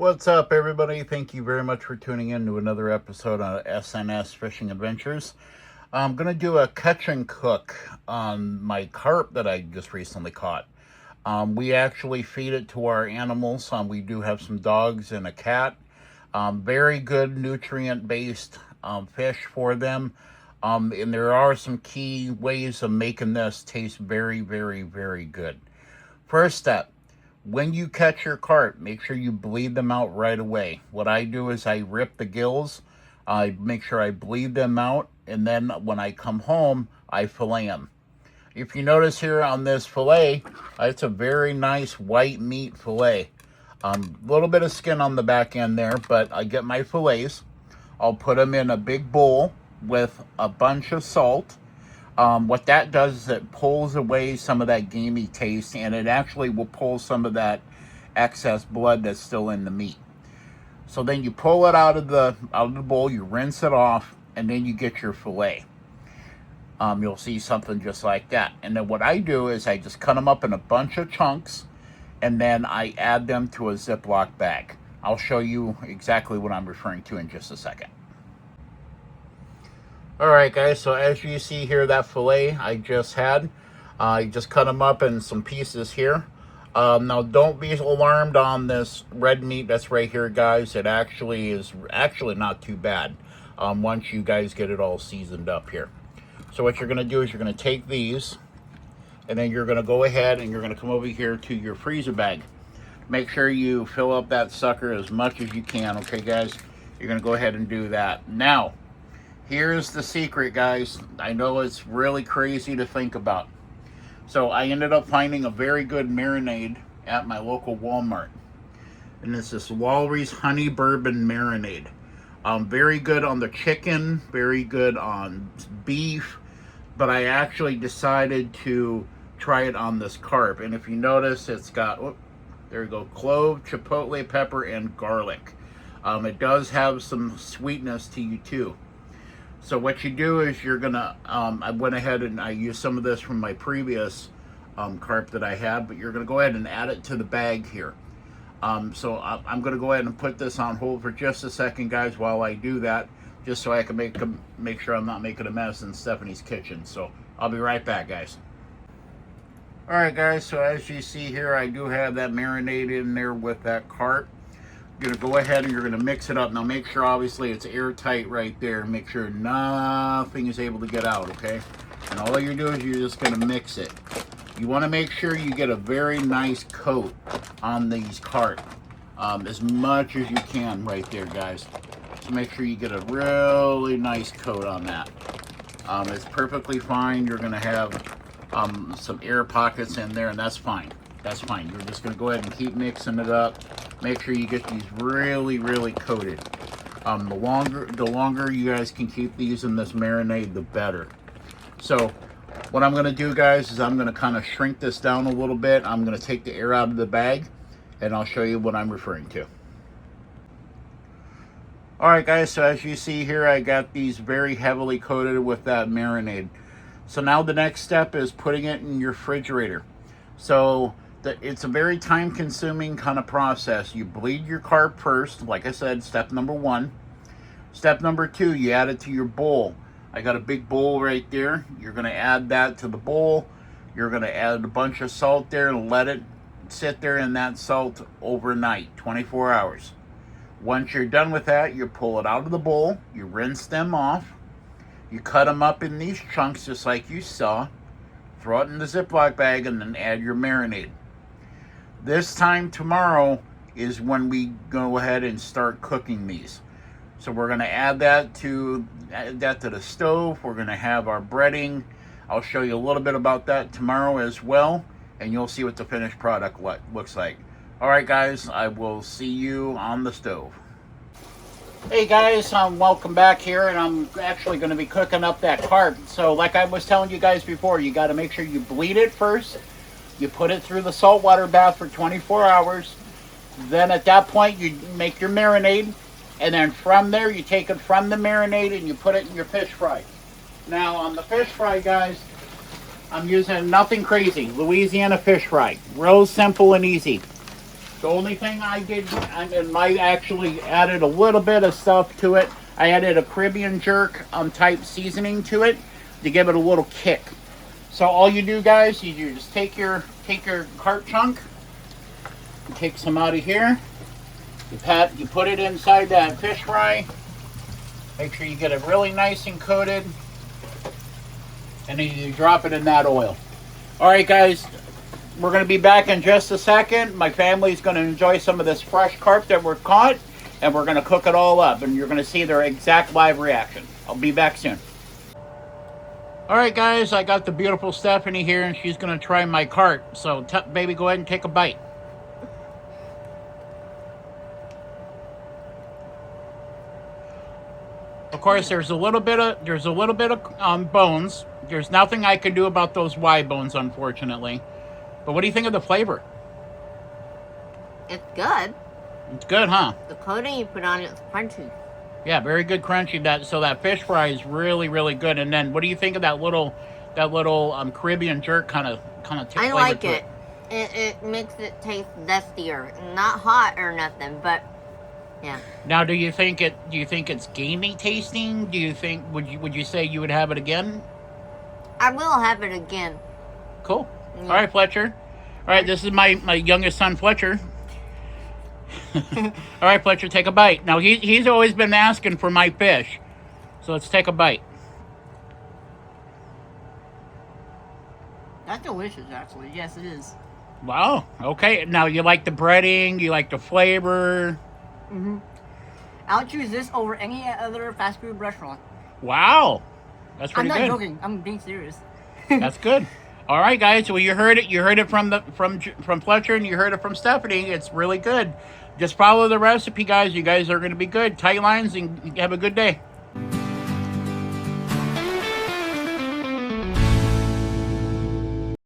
What's up, everybody? Thank you very much for tuning in to another episode on S&S Fishing Adventures. I'm going to do a catch and cook on my carp that I just recently caught. We actually feed it to our animals. We do have some dogs and a cat. Very good nutrient-based fish for them. And there are some key ways of making this taste very, very, very good. First step. When you catch your carp, make sure you bleed them out right away. What I do is I rip the gills, I make sure I bleed them out, and then when I come home, I fillet them. If you notice here on this fillet, it's a very nice white meat fillet. A little bit of skin on the back end there, but I get my fillets. I'll put them in a big bowl with a bunch of salt. What that does is it pulls away some of that gamey taste, and it actually will pull some of that excess blood that's still in the meat. So then you pull it out of the bowl, you rinse it off, and then you get your fillet. You'll see something just like that. And then what I do is I just cut them up in a bunch of chunks, and then I add them to a Ziploc bag. I'll show you exactly what I'm referring to in just a second. Alright guys, so as you see here, that fillet I just had, I just cut them up in some pieces here. Now don't be alarmed on this red meat that's right here, guys. It actually is not too bad once you guys get it all seasoned up here. So what you're going to do is you're going to take these, and then you're going to go ahead and you're going to come over here to your freezer bag. Make sure you fill up that sucker as much as you can, okay guys? You're going to go ahead and do that. Now, here's the secret, guys. I know it's really crazy to think about. So I ended up finding a very good marinade at my local Walmart. And it's this Walry's Honey Bourbon Marinade. Very good on the chicken, very good on beef. But I actually decided to try it on this carp. And if you notice, it's got, oh, there you go, clove, chipotle pepper, and garlic. It does have some sweetness to you too. So what you do is you're gonna, I went ahead and I used some of this from my previous carp that I had, but you're gonna go ahead and add it to the bag here. So I'm gonna go ahead and put this on hold for just a second, guys, while I do that, just so I can make sure I'm not making a mess in Stephanie's kitchen. So I'll be right back, guys. All right, guys, so as you see here, I do have that marinade in there with that carp. You're gonna go ahead and you're gonna mix it up. Now make sure obviously it's airtight right there. Make sure nothing is able to get out, okay? And all you're doing is you're just gonna mix it. You wanna make sure you get a very nice coat on these carp. As much as you can right there, guys. So make sure you get a really nice coat on that. It's perfectly fine. You're gonna have some air pockets in there, and that's fine. That's fine. You're just gonna go ahead and keep mixing it up. Make sure you get these really, really coated. The longer you guys can keep these in this marinade, the better. So what I'm going to do, guys, is I'm going to kind of shrink this down a little bit. I'm going to take the air out of the bag, and I'll show you what I'm referring to. Alright guys, so as you see here, I got these very heavily coated with that marinade. So now the next step is putting it in your refrigerator. So it's a very time-consuming kind of process. You bleed your carp first, like I said, step number 1. Step number 2, you add it to your bowl. I got a big bowl right there. You're going to add that to the bowl. You're going to add a bunch of salt there and let it sit there in that salt overnight, 24 hours. Once you're done with that, you pull it out of the bowl. You rinse them off. You cut them up in these chunks just like you saw. Throw it in the Ziploc bag and then add your marinade. This time tomorrow is when we go ahead and start cooking these. So we're going to add that to the stove. We're going to have our breading. I'll show you a little bit about that tomorrow as well, and you'll see what the finished product looks like. All right, guys, I will see you on the stove. Hey guys, welcome back here, and I'm actually going to be cooking up that carp. So like I was telling you guys before, you got to make sure you bleed it first. You put it through the saltwater bath for 24 hours. Then at that point, you make your marinade. And then from there, you take it from the marinade and you put it in your fish fry. Now, on the fish fry, guys, I'm using nothing crazy. Louisiana fish fry. Real simple and easy. The only thing I did, and I actually added a little bit of stuff to it. I added a Caribbean jerk type seasoning to it to give it a little kick. So all you do, guys, you just take your carp chunk, you take some out of here, you put it inside that fish fry. Make sure you get it really nice and coated, and then you drop it in that oil. All right, guys. We're going to be back in just a second. My family's going to enjoy some of this fresh carp that we're caught, and we're going to cook it all up, and you're going to see their exact live reaction. I'll be back soon. All right, guys, I got the beautiful Stephanie here, and she's going to try my carp. So, baby, go ahead and take a bite. Of course, there's a little bit of bones. There's nothing I can do about those Y bones, unfortunately. But what do you think of the flavor? It's good. It's good, huh? The coating you put on it is crunchy. Yeah, very good crunchy. So that fish fry is really, really good. And then what do you think of that little Caribbean jerk kind of I like it. It makes it taste dustier. Not hot or nothing, but yeah. Now, do you think it's gamey tasting? Would you say you would have it again? I will have it again. Cool. Yeah. All right, Fletcher. All right, this is my youngest son, Fletcher. All right, Fletcher, take a bite. Now, he's always been asking for my fish. So let's take a bite. That's delicious, actually. Yes, it is. Wow. Okay. Now, you like the breading? You like the flavor? Mm-hmm. I'll choose this over any other fast food restaurant. Wow. That's pretty good. I'm not joking. I'm being serious. That's good. All right, guys. Well, you heard it. You heard it from Fletcher, and you heard it from Stephanie. It's really good. Just follow the recipe, guys. You guys are going to be good. Tight lines, and have a good day.